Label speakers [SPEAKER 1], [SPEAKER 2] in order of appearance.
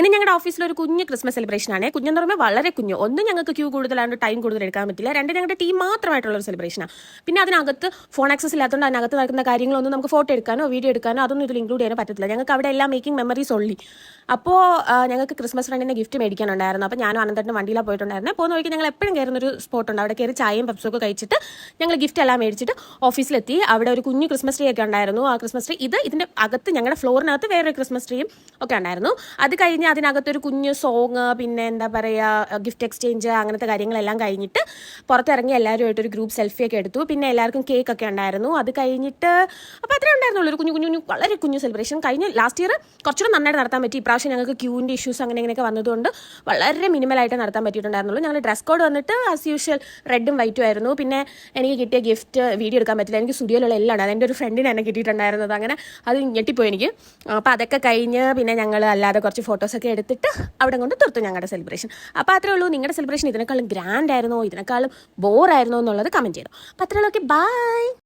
[SPEAKER 1] ഇനി ഞങ്ങളുടെ ഓഫീസിൽ ഒരു കുഞ്ഞ് ക്രിസ്മസ് സെലിബ്രേഷൻ ആണ്. കുഞ്ഞെന്ന് പറയുമ്പോൾ വളരെ കുഞ്ഞു. ഒന്ന് ഞങ്ങൾക്ക് ക്യൂ കൂടുതലാണ്ട് ടൈം കൂടുതൽ എടുക്കാൻ പറ്റില്ല. രണ്ട് ഞങ്ങളുടെ ടീം മാത്രമായിട്ടുള്ള ഒരു സെലിബ്രേഷനാണ്. പിന്നെ അതിനകത്ത് ഫോൺ ആക്സസ് ഇല്ലാത്തതുകൊണ്ട് അതിനകത്ത് നടക്കുന്ന കാര്യങ്ങളൊന്നും നമുക്ക് ഫോട്ടോ എടുക്കാനോ വീഡിയോ എടുക്കാനോ അതൊന്നും ഇതിൽ ഇൻക്ലൂഡ് ചെയ്യാനോ പറ്റത്തില്ല. ഞങ്ങൾക്ക് അവിടെ എല്ലാം മേക്കിംഗ് മെമ്മറീസ് ഉള്ളി. അപ്പോൾ ഞങ്ങൾക്ക് ക്രിസ്മസ് ഫ്രണ്ടിൻ്റെ ഗിഫ്റ്റ് മേടിക്കാനുണ്ടായിരുന്നു. അപ്പോൾ ഞാനും അനന്തൻ്റെ വണ്ടിയിലാണ് പോയിട്ടുണ്ടായിരുന്നു. പോകുന്ന വഴിക്ക് ഞങ്ങൾ എപ്പോഴും കയറുന്നൊരു സ്പോട്ടുണ്ട്. അവിടെ കയറി ചായയും പപ്സൊക്കെ കഴിച്ചിട്ട് ഞങ്ങൾ ഗിഫ്റ്റ് എല്ലാം മേടിച്ചിട്ട് ഓഫീസിലെത്തി. അവിടെ ഒരു കുഞ്ഞു ക്രിസ്മസ് ട്രീ ഒക്കെ ഉണ്ടായിരുന്നു. ആ ക്രിസ്മസ് ട്രീ ഇതിൻ്റെ അകത്ത് ഞങ്ങളുടെ ഫ്ലോറിനകത്ത് വേറൊരു ക്രിസ്മസ് ട്രീയും ഒക്കെ ഉണ്ടായിരുന്നു. അത് കഴിഞ്ഞ് അതിനകത്തൊരു കുഞ്ഞ് സോങ്, പിന്നെ എന്താ പറയുക, ഗിഫ്റ്റ് എക്സ്ചേഞ്ച്, അങ്ങനത്തെ കാര്യങ്ങളെല്ലാം കഴിഞ്ഞിട്ട് പുറത്തിറങ്ങി എല്ലാവരുമായിട്ടൊരു ഗ്രൂപ്പ് സെൽഫിയൊക്കെ എടുത്തു. പിന്നെ എല്ലാവർക്കും കേക്ക് ഒക്കെ ഉണ്ടായിരുന്നു. അത് കഴിഞ്ഞിട്ട് അപ്പോൾ അത്രേ ഉണ്ടായിരുന്നുള്ളൂ. ഒരു കുഞ്ഞു വളരെ കുഞ്ഞു സെലിബ്രേഷൻ. കഴിഞ്ഞ് ലാസ്റ്റ് ഇയർ കുറച്ചുകൂടെ നന്നായിട്ട് നടത്താൻ പറ്റി. ഇപ്രാവശ്യം ഞങ്ങൾക്ക് ക്യൂവിൻ്റെ ഇഷ്യൂസ് അങ്ങനെയൊക്കെ വന്നതുകൊണ്ട് വളരെ മിനിമലായിട്ട് നടത്താൻ പറ്റിയിട്ടുണ്ടായിരുന്നുള്ളൂ. ഞങ്ങൾ ഡ്രസ് കോഡ് വന്നിട്ട് ആസ് യൂഷ്വൽ റെഡും വൈറ്റും ആയിരുന്നു. പിന്നെ എനിക്ക് കിട്ടിയ ഗിഫ്റ്റ് വീഡിയോ എടുക്കാൻ പറ്റില്ല. എനിക്ക് സ്റ്റുഡിയോയിലുള്ള എല്ലാം ഉണ്ട്. അതെൻ്റെ ഒരു ഫ്രണ്ടിന് എന്നെ കിട്ടിയിട്ടുണ്ടായിരുന്നത്. അങ്ങനെ അത് ഞെട്ടിപ്പോയി എനിക്ക്. അപ്പോൾ അതൊക്കെ കഴിഞ്ഞ് പിന്നെ ഞങ്ങൾ അല്ലാതെ കുറച്ച് ഫോട്ടോസൊക്കെ എടുത്തിട്ട് അവിടെ കൊണ്ട് തീർത്തു ഞങ്ങളുടെ സെലിബ്രേഷൻ. അപ്പോൾ അത്രേ ഉള്ളൂ. നിങ്ങളുടെ സെലിബ്രേഷൻ ഇതിനേക്കാളും ഗ്രാൻഡ് ആയിരുന്നോ, ഇതിനേക്കാളും ബോറായിരുന്നോ എന്നുള്ളത് കമൻറ്റ് ചെയ്തു. അപ്പോൾ അത്രേ ഉള്ളൂ. Okay, by.